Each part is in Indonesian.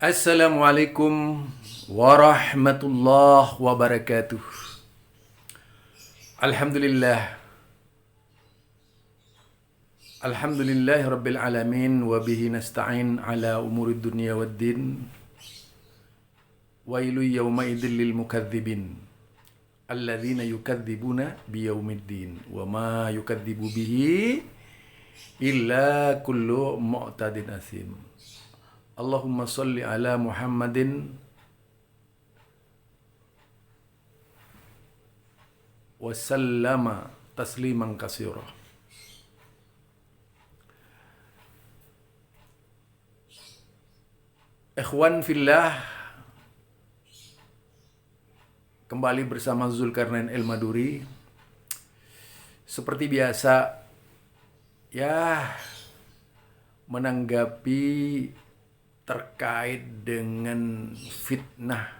Assalamualaikum warahmatullahi wabarakatuh. Alhamdulillah. Alhamdulillahi rabbil alamin wa bihi nasta'in ala umurid dunya waddin. Wailu yawma idzil lil mukadzibin alladzina yukadzibuna biyaumiddin wa ma yukadzibu bihi illa kullu mu'tadin asim. Allahumma salli ala Muhammadin wa sallama tasliman katsira. Ikhwan fillah, kembali bersama Zulkarnain El-Maduri. Seperti biasa, ya, menanggapi terkait dengan fitnah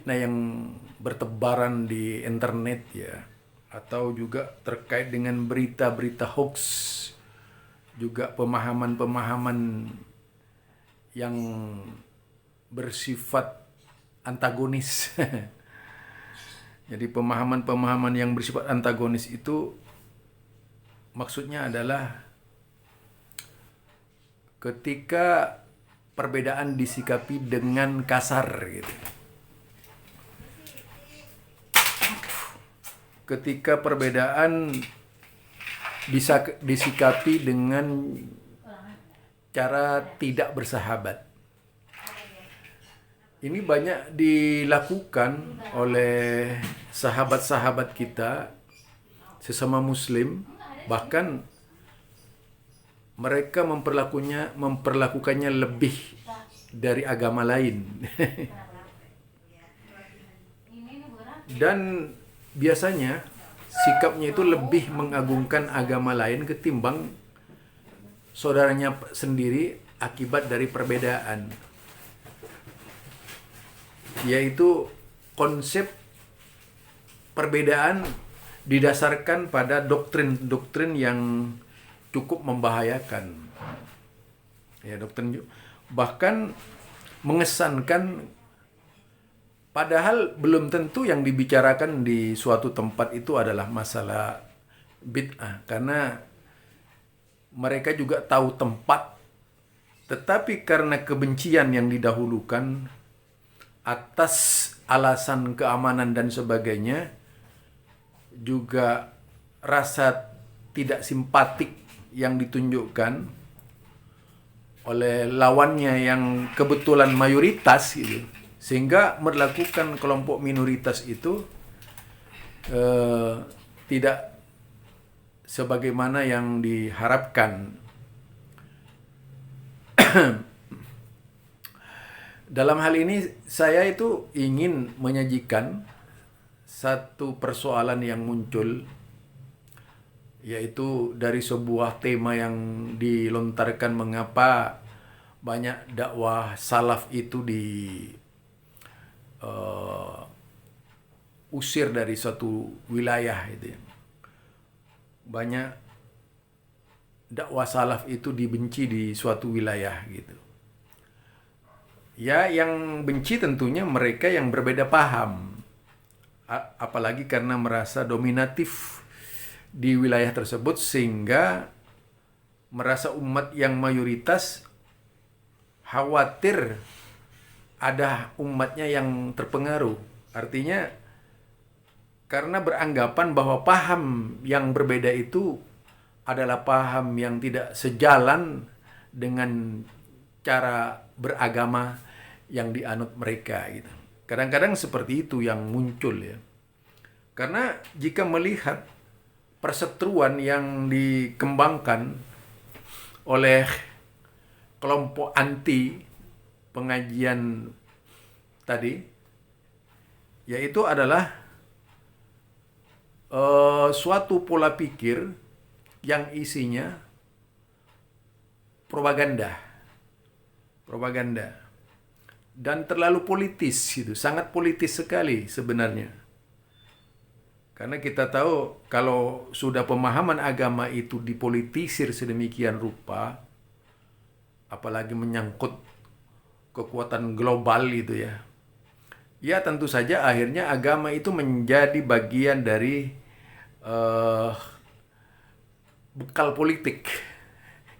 yang bertebaran di internet, ya, atau juga terkait dengan berita-berita hoax, juga pemahaman-pemahaman yang bersifat antagonis. Jadi pemahaman-pemahaman yang bersifat antagonis itu maksudnya adalah ketika perbedaan disikapi dengan kasar gitu. Ketika perbedaan bisa disikapi dengan cara tidak bersahabat. Ini banyak dilakukan oleh sahabat-sahabat kita sesama muslim, bahkan mereka memperlakukannya lebih dari agama lain. Dan biasanya sikapnya itu lebih mengagungkan agama lain ketimbang saudaranya sendiri akibat dari perbedaan. Yaitu konsep perbedaan didasarkan pada doktrin-doktrin yang cukup membahayakan. Ya, doktrin bahkan mengesankan, padahal belum tentu yang dibicarakan di suatu tempat itu adalah masalah bid'ah, karena mereka juga tahu tempat, tetapi karena kebencian yang didahulukan atas alasan keamanan dan sebagainya, juga rasa tidak simpatik yang ditunjukkan oleh lawannya yang kebetulan mayoritas gitu, sehingga melakukan kelompok minoritas itu tidak sebagaimana yang diharapkan. Dalam hal ini saya itu ingin menyajikan satu persoalan yang muncul, yaitu dari sebuah tema yang dilontarkan, mengapa banyak dakwah salaf itu usir dari suatu wilayah itu. Banyak dakwah salaf itu dibenci di suatu wilayah gitu. Ya, yang benci tentunya mereka yang berbeda paham. Apalagi karena merasa dominatif di wilayah tersebut, sehingga merasa umat yang mayoritas khawatir ada umatnya yang terpengaruh. Artinya karena beranggapan bahwa paham yang berbeda itu adalah paham yang tidak sejalan dengan cara beragama yang dianut mereka gitu. Kadang-kadang seperti itu yang muncul, ya. Karena jika melihat perseteruan yang dikembangkan oleh kelompok anti pengajian tadi, yaitu adalah suatu pola pikir yang isinya propaganda dan terlalu politis gitu, sangat politis sekali sebenarnya. Karena kita tahu kalau sudah pemahaman agama itu dipolitisir sedemikian rupa, apalagi menyangkut kekuatan global itu ya. Ya tentu saja akhirnya agama itu menjadi bagian dari eh, bekal politik.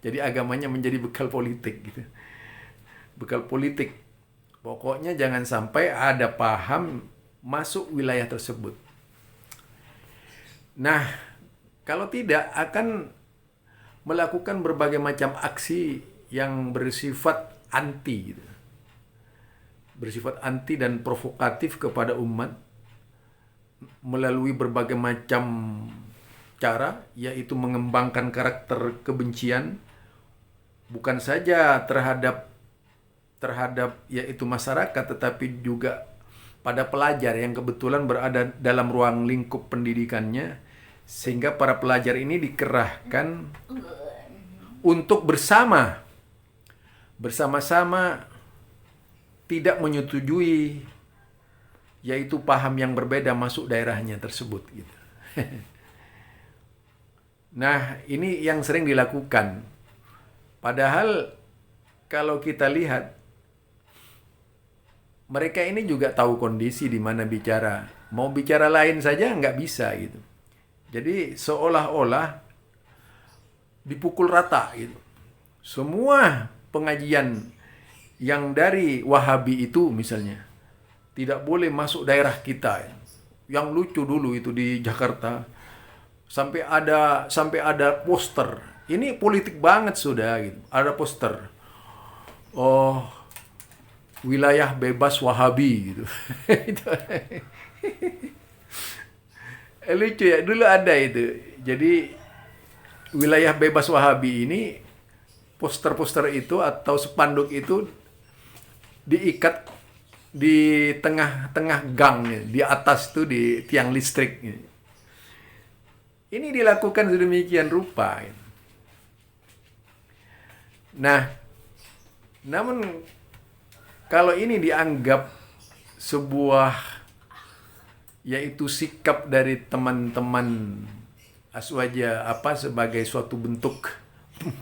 Jadi agamanya menjadi bekal politik gitu. Bekal politik. Pokoknya jangan sampai ada paham masuk wilayah tersebut. Nah, kalau tidak akan melakukan berbagai macam aksi yang bersifat anti gitu. Bersifat anti dan provokatif kepada umat melalui berbagai macam cara, yaitu mengembangkan karakter kebencian bukan saja terhadap yaitu masyarakat, tetapi juga pada pelajar yang kebetulan berada dalam ruang lingkup pendidikannya, sehingga para pelajar ini dikerahkan untuk bersama-sama tidak menyetujui yaitu paham yang berbeda masuk daerahnya tersebut gitu. Nah, ini yang sering dilakukan. Padahal kalau kita lihat mereka ini juga tahu kondisi di mana bicara. Mau bicara lain saja nggak bisa gitu. Jadi seolah-olah dipukul rata gitu. Semua pengajian yang dari Wahabi itu misalnya tidak boleh masuk daerah kita. Yang lucu dulu itu di Jakarta sampai ada poster. Ini politik banget sudah gitu. Ada poster. Oh, wilayah bebas Wahabi gitu. Lucu ya, dulu ada itu. Jadi wilayah bebas Wahabi ini, poster-poster itu atau spanduk itu diikat di tengah-tengah gang, di atas tuh di tiang listrik. Ini dilakukan sedemikian rupa. Nah, namun kalau ini dianggap sebuah yaitu sikap dari teman-teman Aswaja sebagai suatu bentuk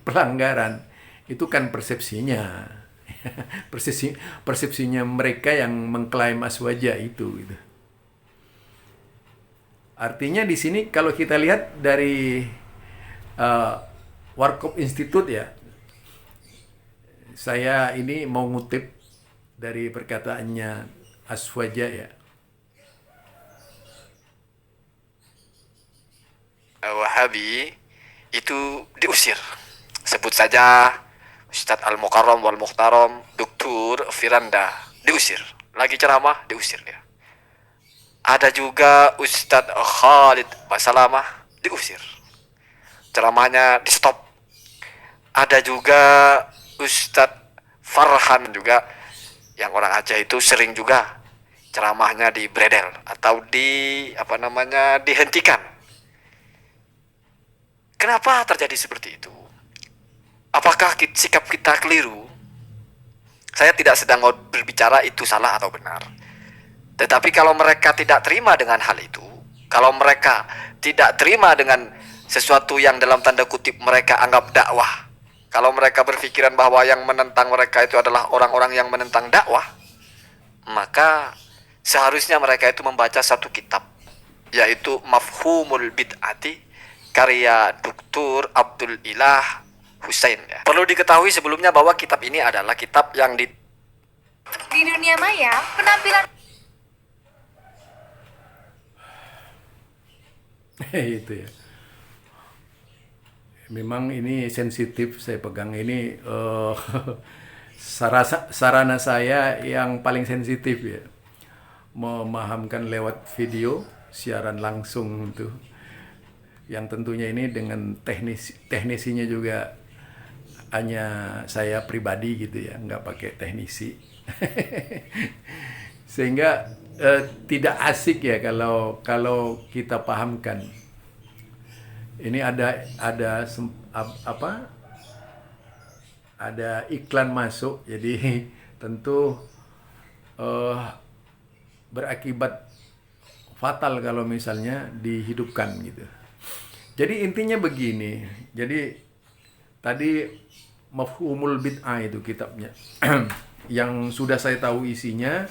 pelanggaran, itu kan persepsinya. Persepsinya mereka yang mengklaim Aswaja itu gitu. Artinya di sini kalau kita lihat dari Warkop Institute ya, saya ini mau ngutip dari perkataannya Aswaja ya. Wahabi itu diusir. Sebut saja Ustadz Al-Mukarram wal Mukhtaram, Dr. Firanda, diusir. Lagi ceramah, diusir ya. Ada juga Ustadz Khalid Basalamah, diusir. Ceramahnya di stop. Ada juga Ustadz Farhan juga, yang orang Aceh itu sering juga ceramahnya di bredel atau dihentikan. Kenapa terjadi seperti itu? Apakah sikap kita keliru? Saya tidak sedang berbicara itu salah atau benar. Tetapi kalau mereka tidak terima dengan hal itu, kalau mereka tidak terima dengan sesuatu yang dalam tanda kutip mereka anggap dakwah, kalau mereka berpikiran bahwa yang menentang mereka itu adalah orang-orang yang menentang dakwah, maka seharusnya mereka itu membaca satu kitab, yaitu Mafhumul Bid'ati karya Dr. Abdul Ilah Hussein ya. Perlu diketahui sebelumnya bahwa kitab ini adalah kitab yang di dunia maya penampilan Itu ya. Memang ini sensitif, saya pegang ini sarana saya yang paling sensitif ya. Memahamkan lewat video, siaran langsung tuh. Yang tentunya ini dengan teknisinya juga hanya saya pribadi gitu ya, nggak pakai teknisi. Sehingga tidak asik ya kalau kita pahamkan. Ini ada iklan masuk, jadi tentu berakibat fatal kalau misalnya dihidupkan gitu. Jadi intinya begini. Jadi tadi Mafhumul Bid'ah itu kitabnya. Yang sudah saya tahu isinya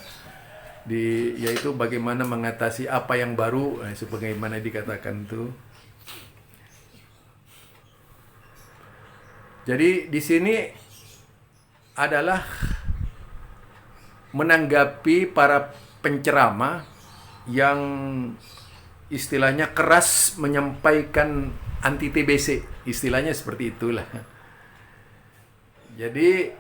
yaitu bagaimana mengatasi apa yang baru, sebagaimana dikatakan itu. Jadi di sini adalah menanggapi para penceramah yang istilahnya keras menyampaikan anti TBC, istilahnya seperti itulah. Jadi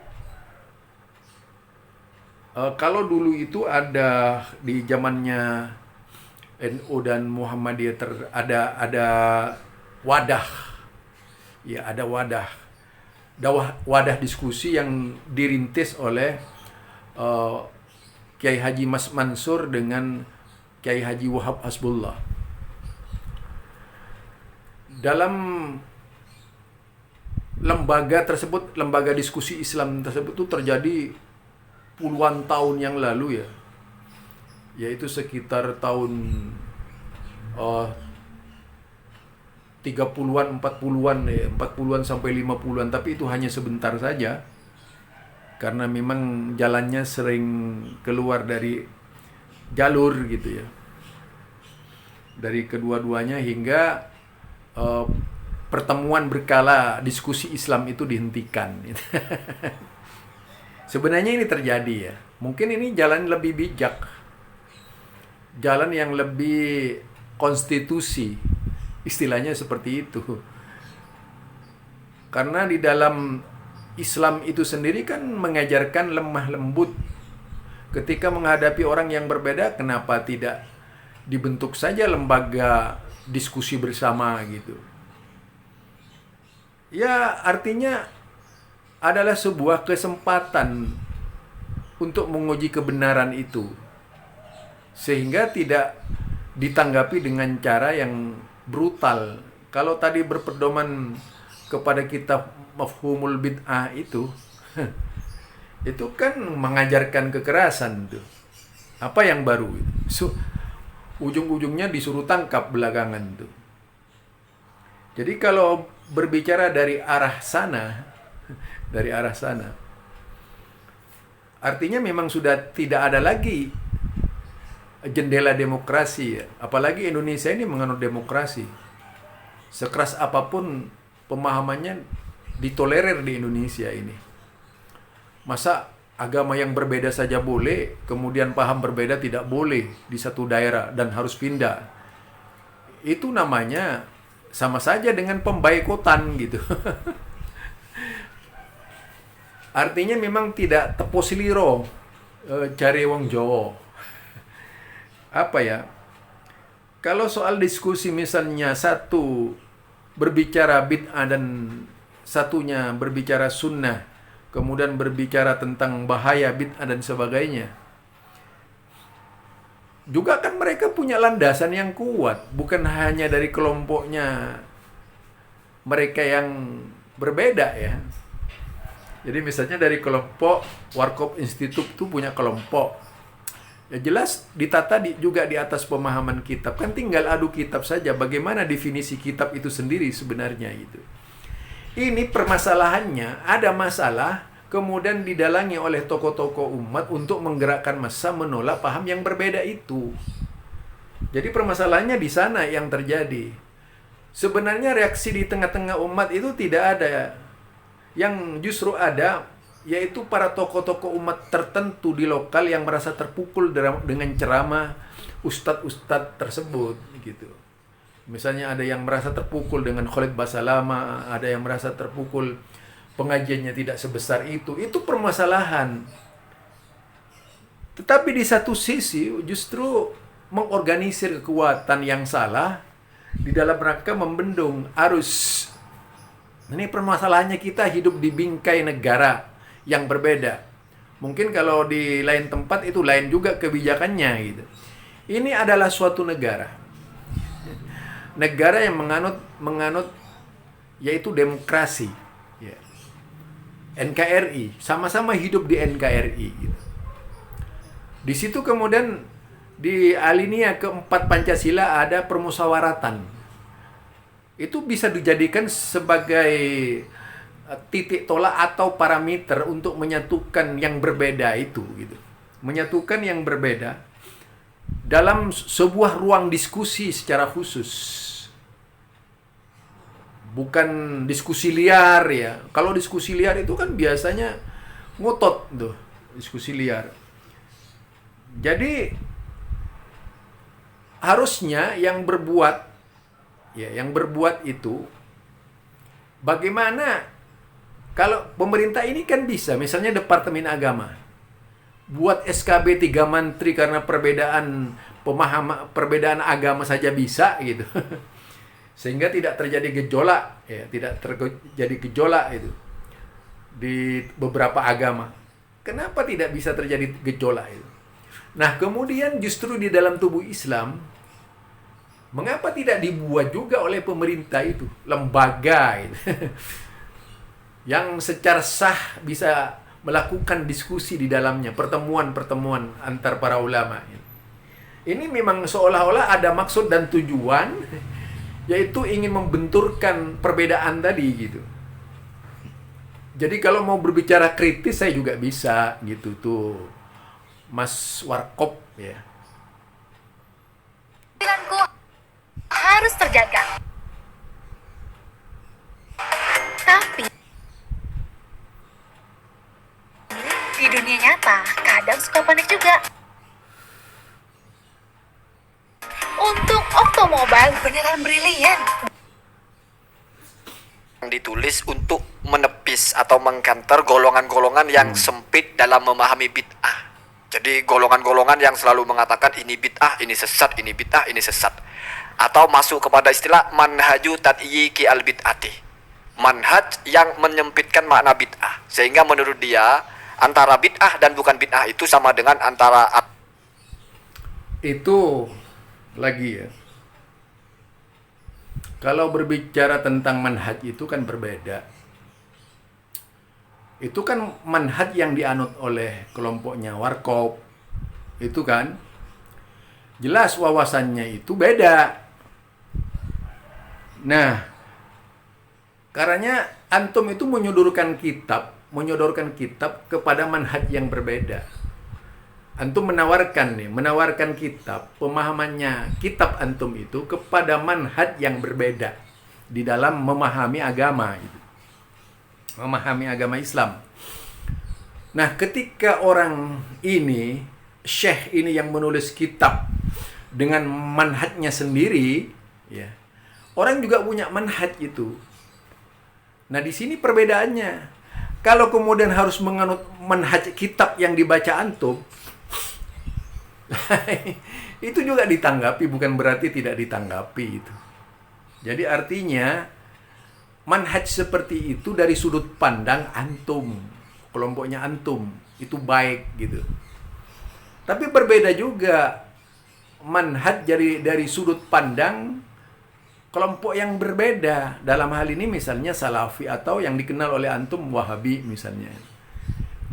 kalau dulu itu ada di zamannya NU dan Muhammadiyah ada wadah, ya ada wadah diskusi yang dirintis oleh Kiai Haji Mas Mansur dengan Kiai Haji Wahab Hasbullah. Dalam lembaga tersebut, lembaga diskusi Islam tersebut itu terjadi puluhan tahun yang lalu ya, yaitu sekitar tahun 30-an, 40-an ya, 40-an sampai 50-an, tapi itu hanya sebentar saja karena memang jalannya sering keluar dari jalur gitu ya, dari kedua-duanya, hingga pertemuan berkala diskusi Islam itu dihentikan. Sebenarnya ini terjadi ya, mungkin ini jalan lebih bijak, jalan yang lebih konstitusi, istilahnya seperti itu. Karena di dalam Islam itu sendiri kan mengajarkan lemah lembut. Ketika menghadapi orang yang berbeda, kenapa tidak dibentuk saja lembaga diskusi bersama gitu. Ya, artinya adalah sebuah kesempatan untuk menguji kebenaran itu, sehingga tidak ditanggapi dengan cara yang brutal. Kalau tadi berpedoman kepada kitab Mafhumul Bid'ah itu itu kan mengajarkan kekerasan tuh. Apa yang baru itu? Ujung-ujungnya disuruh tangkap belakangan tuh. Jadi kalau berbicara dari arah sana, artinya memang sudah tidak ada lagi jendela demokrasi ya. Apalagi Indonesia ini menganut demokrasi. Sekeras apapun pemahamannya ditolerir di Indonesia ini. Masa agama yang berbeda saja boleh, kemudian paham berbeda tidak boleh di satu daerah dan harus pindah? Itu namanya sama saja dengan pembaikotan gitu. Artinya memang tidak tepo seliro cari wong Jawa. Apa ya? Kalau soal diskusi misalnya satu berbicara bid'ah dan satunya berbicara sunnah, kemudian berbicara tentang bahaya bid'ah dan sebagainya, juga kan mereka punya landasan yang kuat, bukan hanya dari kelompoknya mereka yang berbeda ya. Jadi misalnya dari kelompok Warkop Institute itu punya kelompok, ya jelas ditata juga di atas pemahaman kitab. Kan tinggal adu kitab saja, bagaimana definisi kitab itu sendiri sebenarnya gitu. Ini permasalahannya, ada masalah kemudian didalangi oleh tokoh-tokoh umat untuk menggerakkan massa menolak paham yang berbeda itu. Jadi permasalahannya di sana yang terjadi. Sebenarnya reaksi di tengah-tengah umat itu tidak ada. Yang justru ada yaitu para tokoh-tokoh umat tertentu di lokal yang merasa terpukul dengan ceramah ustadz-ustadz tersebut gitu. Misalnya ada yang merasa terpukul dengan Khalid Basalamah, ada yang merasa terpukul pengajiannya tidak sebesar itu permasalahan. Tetapi di satu sisi justru mengorganisir kekuatan yang salah di dalam rangka membendung arus. Ini permasalahannya, kita hidup di bingkai negara yang berbeda. Mungkin kalau di lain tempat itu lain juga kebijakannya gitu. Ini adalah suatu negara. Negara yang menganut yaitu demokrasi. Ya. NKRI, sama-sama hidup di NKRI gitu. Di situ kemudian di alinea keempat Pancasila ada permusyawaratan. Itu bisa dijadikan sebagai titik tolak atau parameter untuk menyatukan yang berbeda itu gitu. Menyatukan yang berbeda dalam sebuah ruang diskusi secara khusus. Bukan diskusi liar ya. Kalau diskusi liar itu kan biasanya ngotot tuh, diskusi liar. Jadi harusnya yang berbuat itu bagaimana kalau pemerintah ini kan bisa, misalnya Departemen Agama buat SKB 3 menteri karena perbedaan perbedaan agama saja bisa gitu. Sehingga tidak terjadi gejolak ya, tidak terjadi gejolak itu di beberapa agama. Kenapa tidak bisa terjadi gejolak itu? Nah, kemudian justru di dalam tubuh Islam, mengapa tidak dibuat juga oleh pemerintah itu lembaga itu, yang secara sah bisa melakukan diskusi di dalamnya, pertemuan-pertemuan antar para ulama. Ini memang seolah-olah ada maksud dan tujuan, yaitu ingin membenturkan perbedaan tadi gitu. Jadi kalau mau berbicara kritis saya juga bisa gitu tuh, Mas Warkop ya. Penampilanku harus terjaga. Tapi di dunia nyata kadang suka panik juga. Untuk Octomobile beneran brilian. Yang ditulis untuk menepis atau mengkanter golongan-golongan yang sempit dalam memahami bid'ah. Jadi golongan-golongan yang selalu mengatakan ini bid'ah, ini sesat, ini bid'ah, ini sesat. Atau masuk kepada istilah manhaju tad'yiki al-bid'ati. Manhaj yang menyempitkan makna bid'ah. Sehingga menurut dia antara bid'ah dan bukan bid'ah itu sama dengan antara Itu lagi ya. Kalau berbicara tentang manhaj itu kan berbeda. Itu kan manhaj yang dianut oleh kelompoknya Warkop. Itu kan jelas wawasannya itu beda. Nah, karenanya antum itu menyodorkan kitab kepada manhaj yang berbeda. Antum menawarkan kitab, pemahamannya kitab antum itu kepada manhaj yang berbeda di dalam memahami agama itu. Memahami agama Islam. Nah, ketika orang ini, syekh ini yang menulis kitab dengan manhajnya sendiri, ya. Orang juga punya manhaj itu. Nah, di sini perbedaannya. Kalau kemudian harus menganut manhaj kitab yang dibaca antum, itu juga ditanggapi, bukan berarti tidak ditanggapi itu. Jadi artinya manhaj seperti itu dari sudut pandang antum, kelompoknya antum, itu baik gitu. Tapi berbeda juga manhaj dari sudut pandang kelompok yang berbeda. Dalam hal ini misalnya Salafi atau yang dikenal oleh antum Wahabi misalnya.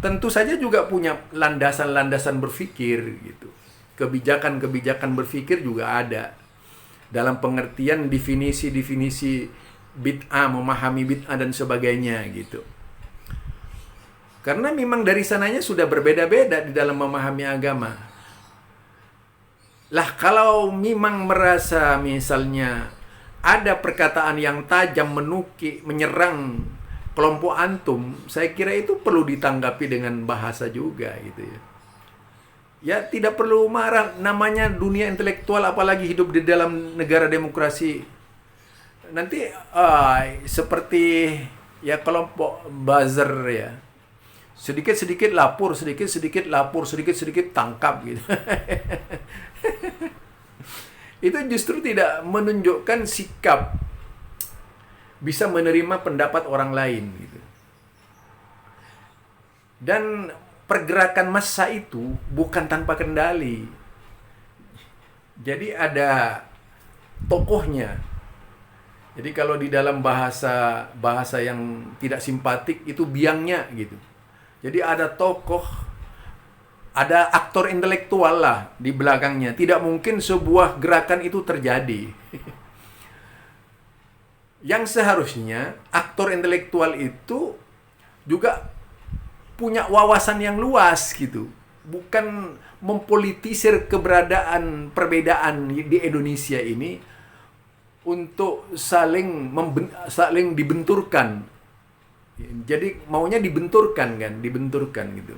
Tentu saja juga punya landasan-landasan berpikir gitu. Kebijakan-kebijakan berpikir juga ada. Dalam pengertian definisi-definisi bid'ah, memahami bid'ah dan sebagainya gitu. Karena memang dari sananya sudah berbeda-beda di dalam memahami agama. Lah kalau memang merasa misalnya ada perkataan yang tajam menukik, menyerang kelompok antum, saya kira itu perlu ditanggapi dengan bahasa juga gitu ya. Ya tidak perlu marah, namanya dunia intelektual apalagi hidup di dalam negara demokrasi. Nanti seperti ya kelompok buzzer ya. Sedikit-sedikit lapor, sedikit-sedikit lapor, sedikit-sedikit tangkap gitu. Itu justru tidak menunjukkan sikap bisa menerima pendapat orang lain gitu. Dan pergerakan massa itu bukan tanpa kendali. Jadi ada tokohnya. Jadi kalau di dalam bahasa yang tidak simpatik itu biangnya gitu. Jadi ada tokoh, ada aktor intelektual lah di belakangnya. Tidak mungkin sebuah gerakan itu terjadi. Yang seharusnya aktor intelektual itu juga punya wawasan yang luas gitu. Bukan mempolitisir keberadaan perbedaan di Indonesia ini untuk saling dibenturkan. Jadi maunya dibenturkan kan, dibenturkan gitu.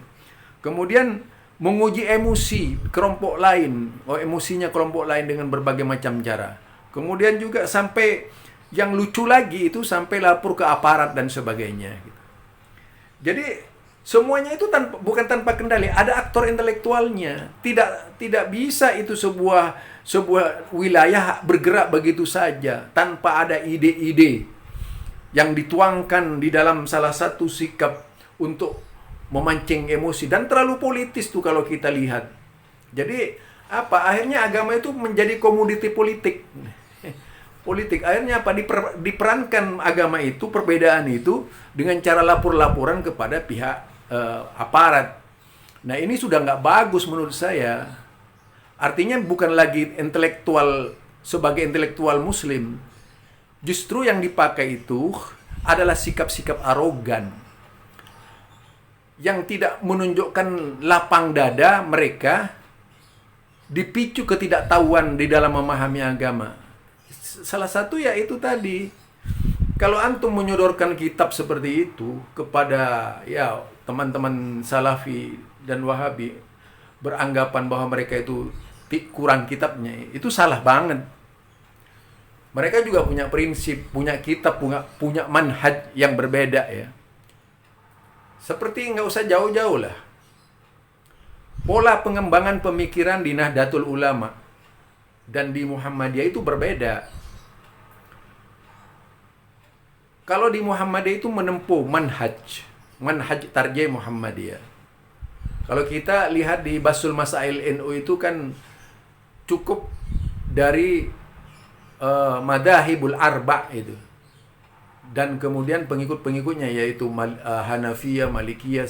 Kemudian menguji emosi kelompok lain, emosinya kelompok lain dengan berbagai macam cara. Kemudian juga sampai yang lucu lagi itu sampai lapor ke aparat dan sebagainya. Gitu. Jadi semuanya itu bukan tanpa kendali. Ada aktor intelektualnya. Tidak bisa itu sebuah wilayah bergerak begitu saja tanpa ada ide-ide yang dituangkan di dalam salah satu sikap untuk memancing emosi, dan terlalu politis tuh kalau kita lihat. Jadi akhirnya agama itu menjadi komoditi politik. Akhirnya diperankan agama itu, perbedaan itu dengan cara lapor-laporan kepada pihak aparat. Nah, ini sudah nggak bagus menurut saya. Artinya bukan lagi intelektual sebagai intelektual muslim. Justru yang dipakai itu adalah sikap-sikap arogan yang tidak menunjukkan lapang dada mereka, dipicu ketidaktahuan di dalam memahami agama. Salah satu ya itu tadi. Kalau antum menyodorkan kitab seperti itu kepada ya teman-teman Salafi dan Wahabi, beranggapan bahwa mereka itu kurang kitabnya, itu salah banget. Mereka juga punya prinsip, punya kitab, punya manhaj yang berbeda ya. Seperti nggak usah jauh-jauh lah. Pola pengembangan pemikiran di Nahdlatul Ulama dan di Muhammadiyah itu berbeda. Kalau di Muhammadiyah itu menempuh manhaj tarjih Muhammadiyah. Kalau kita lihat di Basul Masail NU itu kan cukup dari Madahibul Arba' itu. Dan kemudian pengikut-pengikutnya yaitu Hanafiyah, Malikiyah,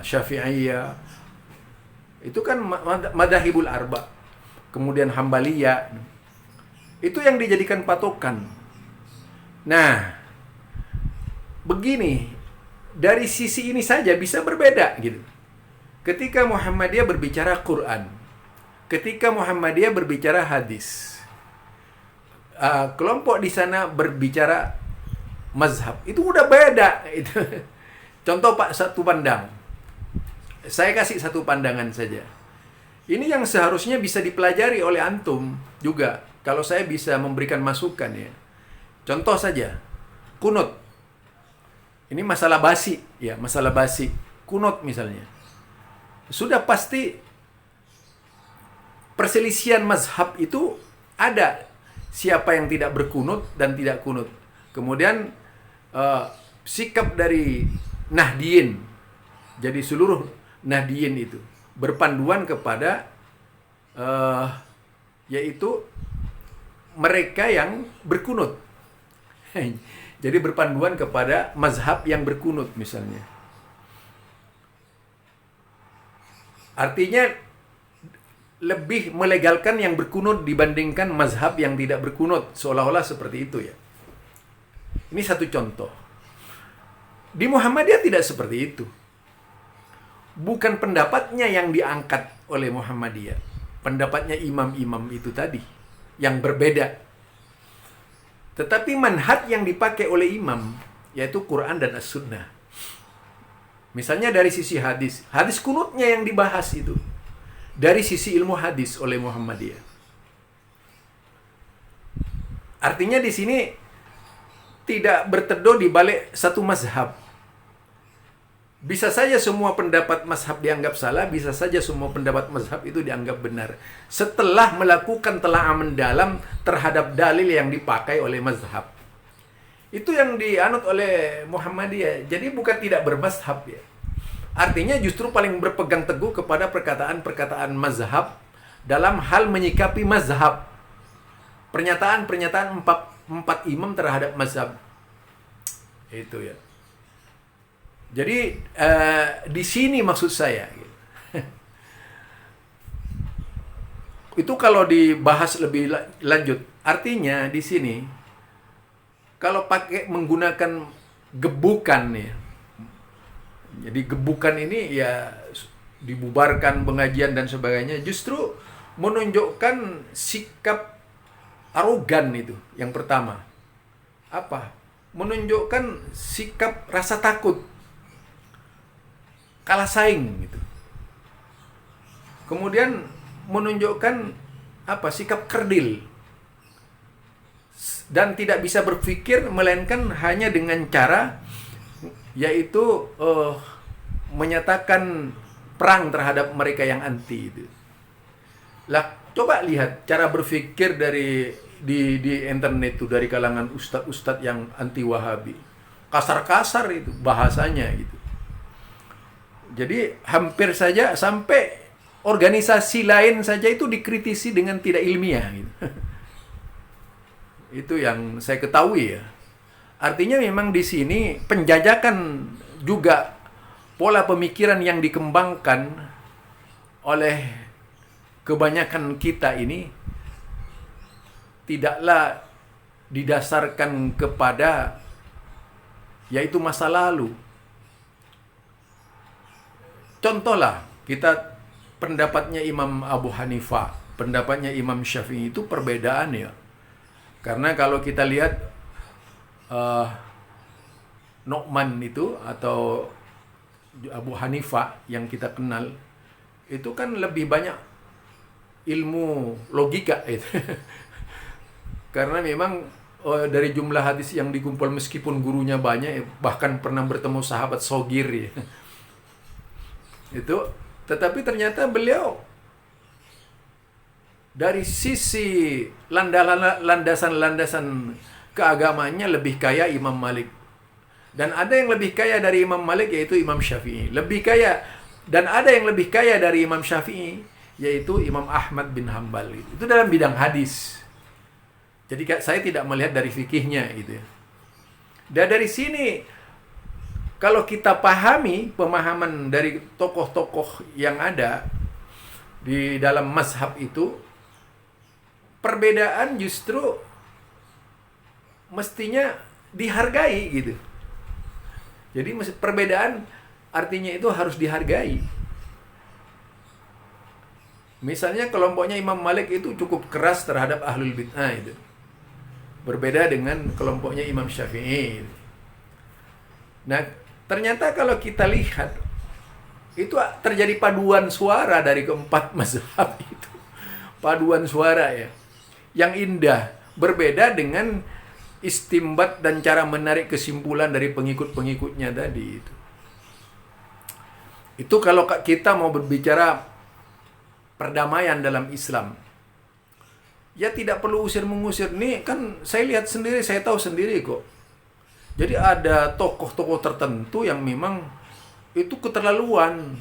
Syafi'iyah. Itu kan Madahibul Arba'. Kemudian Hambaliyah. Itu yang dijadikan patokan. Nah, begini, dari sisi ini saja bisa berbeda gitu. Ketika Muhammadiyah berbicara Quran, ketika Muhammadiyah berbicara hadis, kelompok di sana berbicara mazhab, itu udah beda itu. Contoh Pak, satu pandang. Saya kasih satu pandangan saja. Ini yang seharusnya bisa dipelajari oleh antum juga, kalau saya bisa memberikan masukan ya. Contoh saja, kunut. Ini masalah basi, ya, masalah basi. Kunut misalnya. Sudah pasti perselisihan mazhab itu ada. Siapa yang tidak berkunut dan tidak kunut. Kemudian sikap dari Nahdiyin. Jadi seluruh Nahdiyin itu berpanduan kepada yaitu mereka yang berkunut. Jadi berpanduan kepada mazhab yang berkunut misalnya. Artinya lebih melegalkan yang berkunut dibandingkan mazhab yang tidak berkunut, seolah-olah seperti itu ya. Ini satu contoh. Di Muhammadiyah tidak seperti itu. Bukan pendapatnya yang diangkat oleh Muhammadiyah, pendapatnya imam-imam itu tadi yang berbeda. Tetapi manhaj yang dipakai oleh imam yaitu Quran dan As-Sunnah. Misalnya dari sisi hadis kunutnya yang dibahas itu dari sisi ilmu hadis oleh Muhammadiyah. Artinya di sini tidak berteduh di balik satu mazhab. Bisa saja semua pendapat mazhab dianggap salah, bisa saja semua pendapat mazhab itu dianggap benar. Setelah melakukan telaah mendalam terhadap dalil yang dipakai oleh mazhab. Itu yang dianut oleh Muhammadiyah. Jadi bukan tidak bermazhab ya. Artinya justru paling berpegang teguh kepada perkataan-perkataan mazhab dalam hal menyikapi mazhab. Pernyataan-pernyataan empat imam terhadap mazhab. Itu ya. Jadi di sini maksud saya. Itu kalau dibahas lebih lanjut. Artinya di sini kalau pakai menggunakan gebukan ya. Jadi gebukan ini ya dibubarkan pengajian dan sebagainya, justru menunjukkan sikap arogan itu yang pertama. Apa? Menunjukkan sikap rasa takut, kalah saing gitu. Kemudian menunjukkan apa? Sikap kerdil. Dan tidak bisa berpikir melainkan hanya dengan cara yaitu menyatakan perang terhadap mereka yang anti itu. Lah, coba lihat cara berpikir di internet itu dari kalangan ustadz-ustadz yang anti Wahabi. Kasar-kasar itu bahasanya gitu. Jadi hampir saja sampai organisasi lain saja itu dikritisi dengan tidak ilmiah gitu. Itu yang saya ketahui ya. Artinya memang di sini penjajakan juga pola pemikiran yang dikembangkan oleh kebanyakan kita ini tidaklah didasarkan kepada yaitu masa lalu. Contohlah, kita pendapatnya Imam Abu Hanifah, pendapatnya Imam Syafi'i itu perbedaan ya. Karena kalau kita lihat Nu'man itu atau Abu Hanifah yang kita kenal itu kan lebih banyak ilmu logika itu. Karena memang dari jumlah hadis yang dikumpul meskipun gurunya banyak, bahkan pernah bertemu sahabat Sogir ya. Itu, tetapi ternyata beliau dari sisi landasan-landasan keagamaannya lebih kaya Imam Malik. Dan ada yang lebih kaya dari Imam Malik yaitu Imam Syafi'i. Lebih kaya, dan ada yang lebih kaya dari Imam Syafi'i yaitu Imam Ahmad bin Hambal. Itu dalam bidang hadis. Jadi saya tidak melihat dari fikihnya gitu ya. Dan dari sini kalau kita pahami pemahaman dari tokoh-tokoh yang ada di dalam mazhab itu, perbedaan justru mestinya dihargai gitu. Jadi perbedaan artinya itu harus dihargai. Misalnya kelompoknya Imam Malik itu cukup keras terhadap ahlul bid'ah itu. Berbeda dengan kelompoknya Imam Syafi'i. Nah, ternyata kalau kita lihat itu terjadi paduan suara dari keempat mazhab itu. Paduan suara ya. Yang indah, berbeda dengan istimbat dan cara menarik kesimpulan dari pengikut-pengikutnya tadi itu. Itu kalau kita mau berbicara perdamaian dalam Islam. Ya tidak perlu usir-mengusir. Nih kan saya lihat sendiri, saya tahu sendiri kok. Jadi ada tokoh-tokoh tertentu yang memang itu keterlaluan.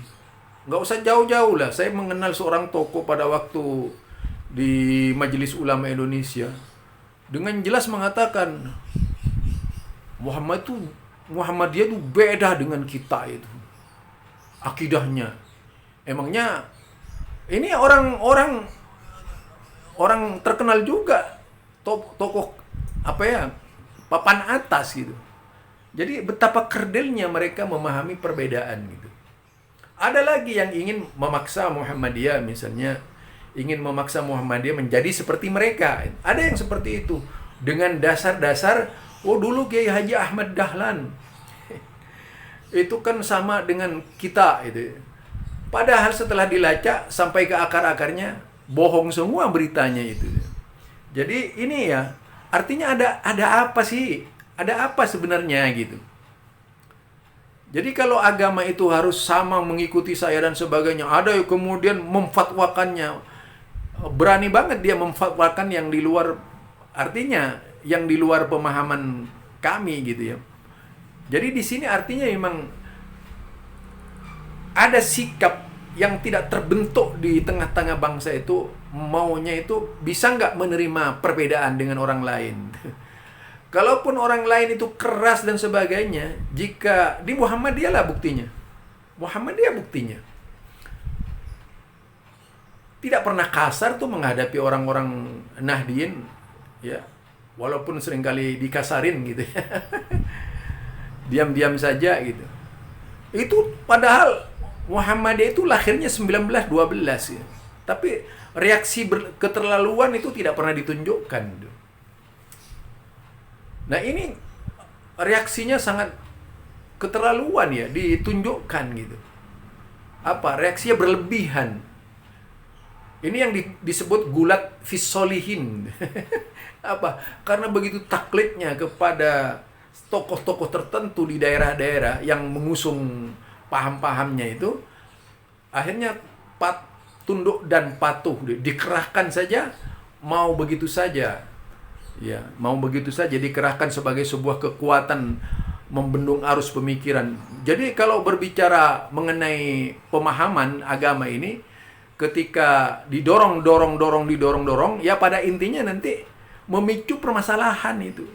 Nggak usah jauh-jauh lah. Saya mengenal seorang tokoh pada waktu di Majelis Ulama Indonesia. Dengan jelas mengatakan Muhammadiyah itu beda dengan kita itu. Akidahnya. Emangnya ini orang terkenal juga, tokoh papan atas gitu. Jadi betapa kerdilnya mereka memahami perbedaan gitu. Ada lagi yang ingin memaksa Muhammadiyah misalnya, ingin memaksa Muhammadiyah menjadi seperti mereka. Ada yang seperti itu dengan dasar-dasar, dulu Kiai Haji Ahmad Dahlan itu kan sama dengan kita itu. Padahal setelah dilacak sampai ke akar-akarnya bohong semua beritanya itu. Jadi ini ya, artinya ada apa sih? Ada apa sebenarnya gitu. Jadi kalau agama itu harus sama mengikuti saya dan sebagainya, ada yang kemudian memfatwakannya. Berani banget dia memfatwakan yang di luar, artinya yang di luar pemahaman kami gitu ya. Jadi di sini artinya memang ada sikap yang tidak terbentuk di tengah-tengah bangsa itu, maunya itu bisa nggak menerima perbedaan dengan orang lain. Kalaupun orang lain itu keras dan sebagainya, jika di Muhammadiyah lah buktinya. Muhammadiyah buktinya. Tidak pernah kasar tuh menghadapi orang-orang Nahdiyin, ya. walaupun seringkali dikasarin gitu ya. Diam-diam saja gitu. Itu padahal Muhammadiyah itu lahirnya 1912 ya. Tapi reaksi keterlaluan itu tidak pernah ditunjukkan. Nah, ini reaksinya sangat keterlaluan ya, ditunjukkan gitu. Apa? Reaksinya berlebihan. Ini yang disebut gulat fissolihin. Apa? Karena begitu taklidnya kepada tokoh-tokoh tertentu di daerah-daerah yang mengusung paham-pahamnya itu, akhirnya tunduk dan patuh, dikerahkan saja, mau begitu saja. Ya, mau begitu saja dikerahkan sebagai sebuah kekuatan membendung arus pemikiran. Jadi kalau berbicara mengenai pemahaman agama ini, ketika didorong, ya pada intinya nanti memicu permasalahan itu.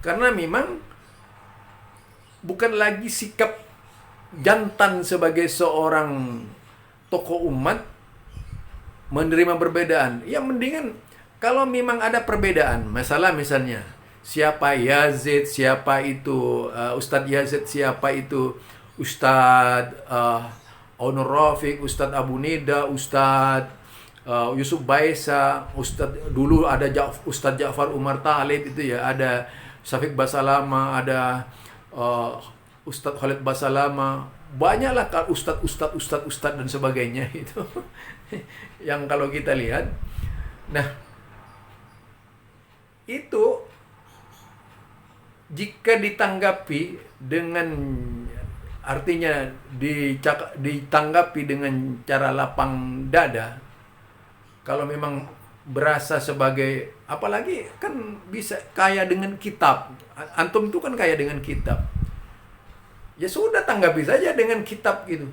Karena memang bukan lagi sikap jantan sebagai seorang tokoh umat menerima perbedaan. Ya mendingan kalau memang ada perbedaan, masalah misalnya siapa Yazid, siapa itu Ustadz Yazid, siapa itu Ustadz Onur Rafiq, Ustadz Abu Nida, Ustadz Yusuf Baisa, Ustadz dulu ada Ustadz Ja'far Umar Talib itu ya, ada Syafiq Basalama, ada Ustadz Khalid Basalama, banyaklah Ustadz dan sebagainya itu. Yang kalau kita lihat, nah itu jika ditanggapi dengan, artinya ditanggapi dengan cara lapang dada, kalau memang berasa sebagai, apalagi kan bisa kaya dengan kitab, antum itu kan kaya dengan kitab, ya sudah tanggapi saja dengan kitab gitu.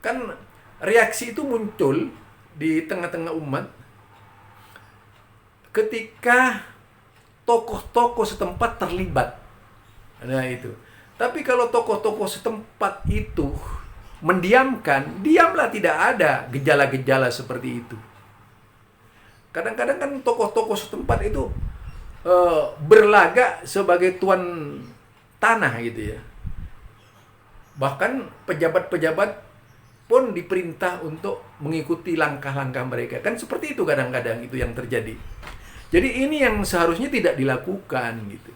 Kan reaksi itu muncul di tengah-tengah umat ketika tokoh-tokoh setempat terlibat. Nah itu. Tapi kalau tokoh-tokoh setempat itu mendiamkan, diamlah, tidak ada gejala-gejala seperti itu. Kadang-kadang kan tokoh-tokoh setempat itu berlagak sebagai tuan tanah gitu ya. Bahkan pejabat-pejabat pun diperintah untuk mengikuti langkah-langkah mereka. Kan seperti itu kadang-kadang itu yang terjadi. Jadi ini yang seharusnya tidak dilakukan gitu.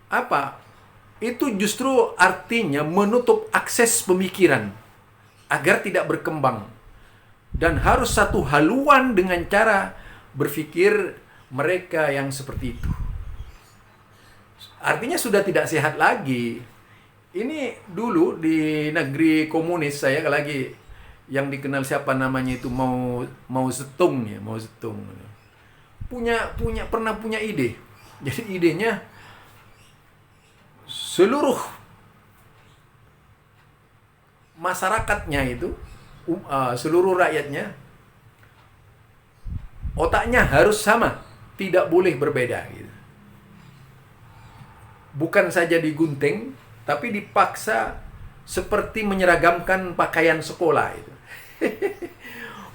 Apa? Itu justru artinya menutup akses pemikiran agar tidak berkembang. Dan harus satu haluan dengan cara berpikir mereka yang seperti itu. Artinya sudah tidak sehat lagi. Ini dulu di negeri komunis, saya lagi yang dikenal siapa namanya itu, Mao Zedong ya, Mao Zedong. Pernah punya ide. Jadi idenya seluruh masyarakatnya itu, seluruh rakyatnya, otaknya harus sama, tidak boleh berbeda gitu. Bukan saja digunting, tapi dipaksa seperti menyeragamkan pakaian sekolah itu.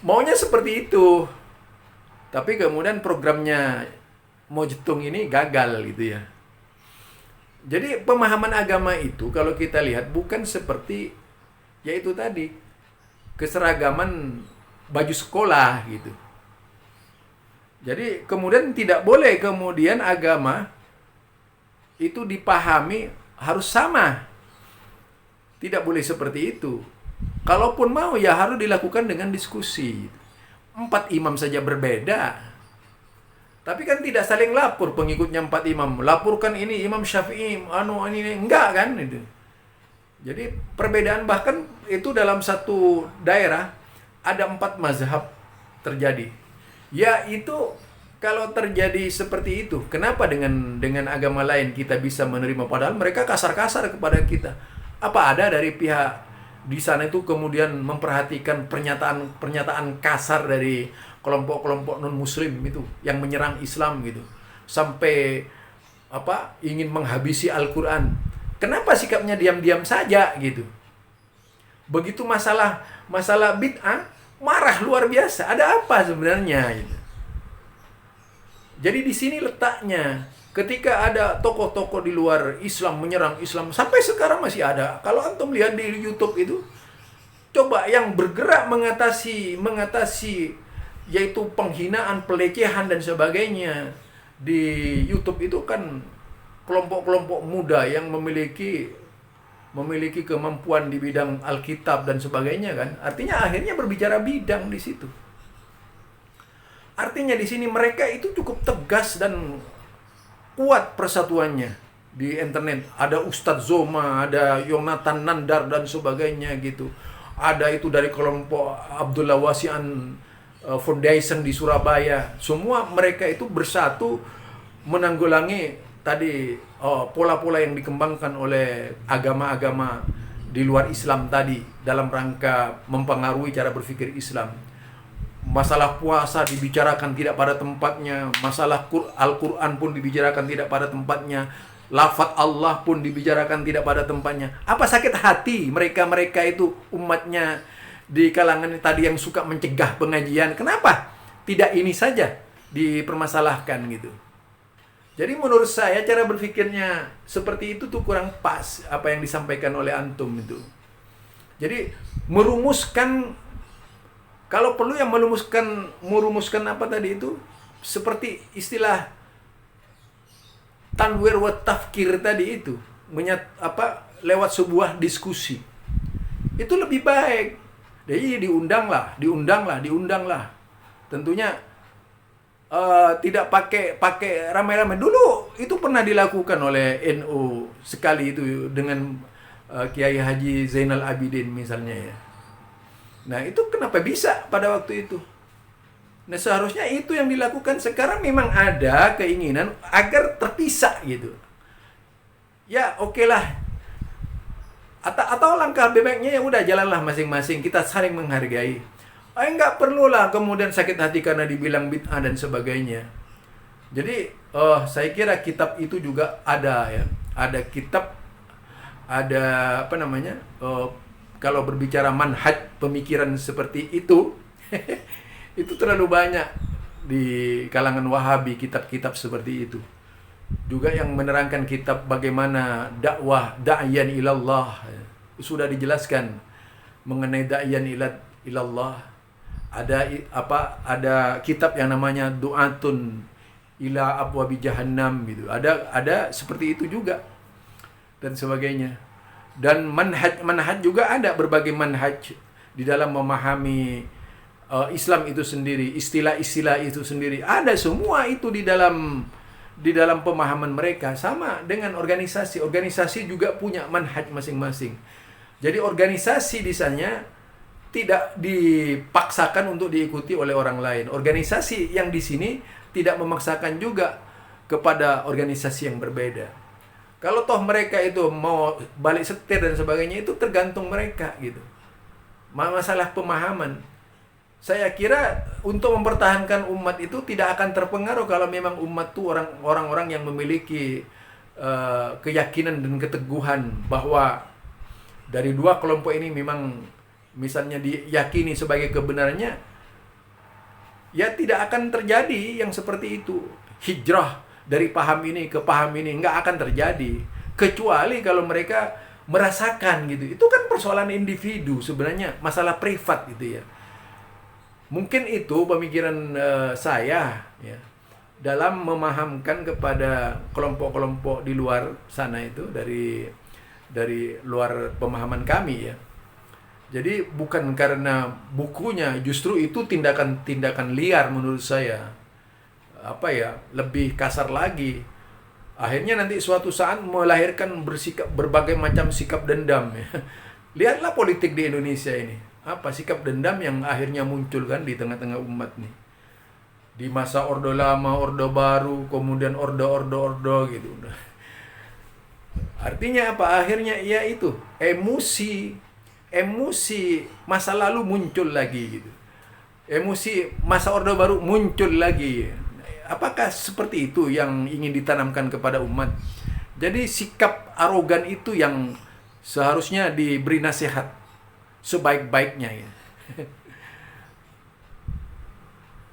Maunya seperti itu. Tapi kemudian programnya Mao Zedong ini gagal gitu ya. Jadi pemahaman agama itu kalau kita lihat bukan seperti yaitu tadi keseragaman baju sekolah gitu. Jadi kemudian tidak boleh kemudian agama itu dipahami harus sama. Tidak boleh seperti itu. Kalaupun mau ya harus dilakukan dengan diskusi. 4 imam saja berbeda. Tapi kan tidak saling lapor pengikutnya 4 imam. Laporkan ini Imam Syafi'i, ini enggak kan itu. Jadi perbedaan, bahkan itu dalam satu daerah ada 4 mazhab terjadi. Ya itu kalau terjadi seperti itu, kenapa dengan agama lain kita bisa menerima padahal mereka kasar-kasar kepada kita? Apa ada dari pihak di sana itu kemudian memperhatikan pernyataan kasar dari kelompok-kelompok non-muslim itu yang menyerang Islam gitu, sampai ingin menghabisi Al-Quran? Kenapa sikapnya diam-diam saja gitu? Begitu masalah bid'ah, marah luar biasa. Ada apa sebenarnya gitu? Jadi di sini letaknya. Ketika ada tokoh-tokoh di luar Islam menyerang Islam, sampai sekarang masih ada. Kalau antum lihat di YouTube itu, coba yang bergerak mengatasi yaitu penghinaan, pelecehan dan sebagainya di YouTube itu kan kelompok-kelompok muda yang memiliki kemampuan di bidang Alkitab dan sebagainya kan. Artinya akhirnya berbicara bidang di situ. Artinya di sini mereka itu cukup tegas dan kuat persatuannya di internet. Ada Ustadz Zoma, ada Yonatan Nandar dan sebagainya gitu. Ada itu dari kelompok Abdullah Wasian Foundation di Surabaya. Semua mereka itu bersatu menanggulangi tadi pola-pola yang dikembangkan oleh agama-agama di luar Islam tadi dalam rangka mempengaruhi cara berpikir Islam. Masalah puasa dibicarakan tidak pada tempatnya, masalah Al-Quran pun dibicarakan tidak pada tempatnya, lafaz Allah pun dibicarakan tidak pada tempatnya. Apa sakit hati mereka itu umatnya di kalangan tadi yang suka mencegah pengajian? Kenapa tidak ini saja dipermasalahkan gitu? Jadi menurut saya cara berpikirnya seperti itu tuh kurang pas apa yang disampaikan oleh antum itu. Jadi merumuskan, kalau perlu yang merumuskan apa tadi itu, seperti istilah tanwir wa tafkir tadi itu, lewat sebuah diskusi. Itu lebih baik. Jadi diundanglah. Tentunya tidak pakai ramai-ramai. Dulu itu pernah dilakukan oleh NU sekali itu dengan Kiai Haji Zainal Abidin misalnya ya. Nah itu kenapa bisa pada waktu itu? Nah seharusnya itu yang dilakukan. Sekarang memang ada keinginan agar terpisah gitu. Ya oke lah. Atau langkah baiknya ya udah jalanlah masing-masing. Kita saling menghargai. Nggak perlulah kemudian sakit hati karena dibilang bid'ah dan sebagainya. Jadi saya kira kitab itu juga ada ya. Ada kitab, ada kalau berbicara manhaj pemikiran seperti itu, itu terlalu banyak di kalangan Wahabi kitab-kitab seperti itu. Juga yang menerangkan kitab bagaimana dakwah da'yan ilallah, sudah dijelaskan mengenai da'yan ilallah. Ada kitab yang namanya Du'atun ila abwabi jahannam gitu. Ada seperti itu juga dan sebagainya. Dan manhaj juga ada berbagai manhaj di dalam memahami Islam itu sendiri, istilah-istilah itu sendiri. Ada semua itu di dalam pemahaman mereka. Sama dengan organisasi. Organisasi juga punya manhaj masing-masing. Jadi organisasi di sana tidak dipaksakan untuk diikuti oleh orang lain. Organisasi yang di sini tidak memaksakan juga kepada organisasi yang berbeda. Kalau toh mereka itu mau balik setir dan sebagainya, itu tergantung mereka gitu. Masalah pemahaman. Saya kira untuk mempertahankan umat itu tidak akan terpengaruh kalau memang umat itu orang-orang yang memiliki keyakinan dan keteguhan bahwa dari dua kelompok ini memang misalnya diyakini sebagai kebenarannya, ya tidak akan terjadi yang seperti itu. Hijrah dari paham ini ke paham ini nggak akan terjadi, kecuali kalau mereka merasakan gitu. Itu kan persoalan individu sebenarnya, masalah privat gitu ya. Mungkin itu pemikiran saya ya dalam memahamkan kepada kelompok-kelompok di luar sana itu, dari luar pemahaman kami ya. Jadi bukan karena bukunya, justru itu tindakan liar menurut saya. Lebih kasar lagi. Akhirnya nanti suatu saat melahirkan berbagai macam sikap dendam ya. Lihatlah politik di Indonesia ini. Apa sikap dendam yang akhirnya muncul kan di tengah-tengah umat nih. Di masa Orde Lama, Orde Baru, kemudian Orde gitu. Artinya apa? Akhirnya ya itu, emosi masa lalu muncul lagi gitu. Emosi masa Orde Baru muncul lagi. Apakah seperti itu yang ingin ditanamkan kepada umat? Jadi sikap arogan itu yang seharusnya diberi nasihat sebaik-baiknya ya.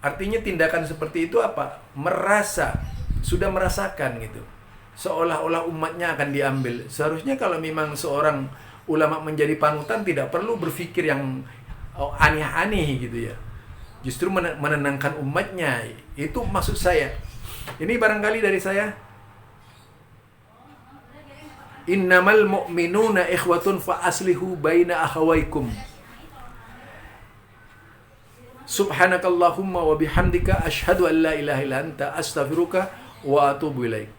Artinya tindakan seperti itu apa? Sudah merasakan gitu. Seolah-olah umatnya akan diambil. Seharusnya kalau memang seorang ulama menjadi panutan, tidak perlu berpikir yang aneh-aneh gitu ya. Justru menenangkan umatnya. Itu maksud saya. Ini barangkali dari saya. Innamal mu'minuna ikhwatun fa aslihu baina akhawaykum. Subhanakallahumma wa bihamdika asyhadu an la ilaha illa anta astaghfiruka wa atubu ilaik.